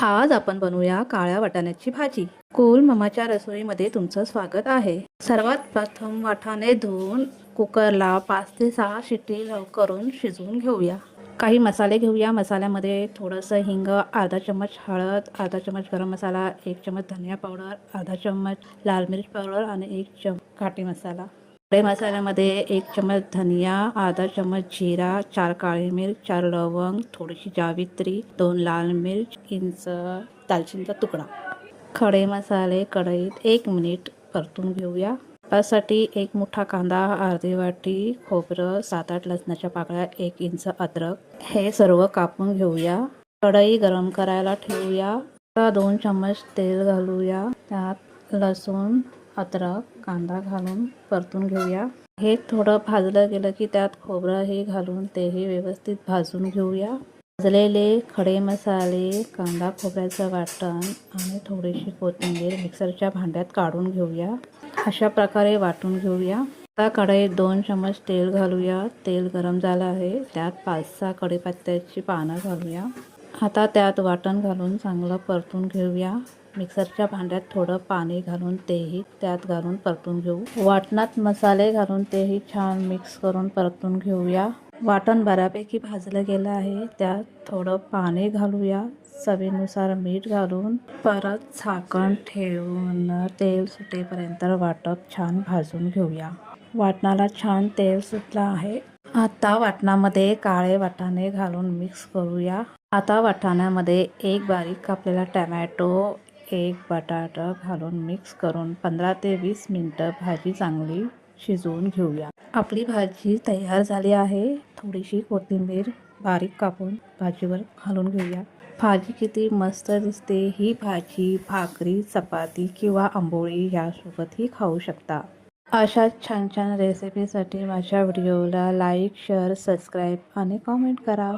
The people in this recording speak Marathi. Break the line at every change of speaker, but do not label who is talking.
आज आपण बनवूया काळ्या वाटाण्याची भाजी। कोल ममाच्या रसोईमध्ये तुमचं स्वागत आहे। सर्वात प्रथम वाटाणे धुवून कुकरला 5 ते 6 शिट्टी करून शिजवून घेऊया। काही मसाले घेऊया। मसाल्यामध्ये थोडंसं हिंग, अर्धा चम्मच हळद, अर्धा चम्मच गरम मसाला, 1 चम्मच धनिया पावडर, अर्धा चम्मच लाल मिर्च पावडर आणि 1 चम्मच घाटी मसाला। खडे मसाल्यामध्ये 1 चम्मच धनिया, अर्धा चम्मच जीरा, 4 काळी मिर्च, 4 लवंग, थोडीशी जावित्री, 2 लाल मिर्च, इंच दालचिनीचा तुकडा। खडे मसाले कढईत 1 मिनिट परतून घेऊया। त्यासाठी 1 मोठा कांदा, अर्धी वाटी खोबरं, 7-8 लसणाच्या पाकळ्या, 1 इंच अद्रक हे सर्व कापून घेऊया। कढई गरम करायला ठेवूया। आता 2 चम्मच तेल घालूया। त्यात लसूण, अद्रक, कांदा घालून परतून घेऊया। हे थोडं भाजलं गेलं की त्यात खोबरं हे घालून तेही व्यवस्थित भाजून घेऊया। भाजलेले खडे मसाले, कांदा खोबऱ्याचं वाटण आणि थोडीशी कोथिंबीर मिक्सरच्या भांड्यात काढून घेऊया। अशा प्रकारे वाटून घेऊया। आता कढईत 2 चम्मच तेल घालूया। तेल गरम झालं आहे। त्यात 5-6 कढीपत्त्याची पानं घालूया। आता त्यात वाटण घालून चांगलं परतून घेऊया। मिक्सरच्या भांड्यात थोडं पाणी घालून तेही त्यात घालून परतून घेऊ। वाटणात मसाले घालून तेही छान मिक्स करून परतून घेऊया। वाटण बऱ्यापैकी भाजलं गेलं आहे। त्यात थोडं पाणी घालूया। चवीनुसार मीठ घालून परत झाकण ठेवून तेल सुटेपर्यंत वाटप छान भाजून घेऊया। वाटणाला छान तेल सुटलं आहे। आता वाटणामध्ये काळे वाटाणे घालून मिक्स करूया। आता वाटाण्यामध्ये 1 बारीक कापलेला टोमॅटो, 1 बटाटा घालून मिक्स करून 15 ते 20 मिनिटं भाजी चांगली शिजवून घेऊया। आपली भाजी तयार झाली आहे। थोडीशी कोथिंबीर बारीक कापून भाजीवर घालून घेऊया। भाजी किती मस्त दिसते। ही भाजी भाकरी, चपाती किंवा आंबोळी यासोबतही खाऊ शकता। अशा छान छान रेसिपीसाठी माझ्या व्हिडिओला लाईक, शेअर, सबस्क्राईब आणि कमेंट करा।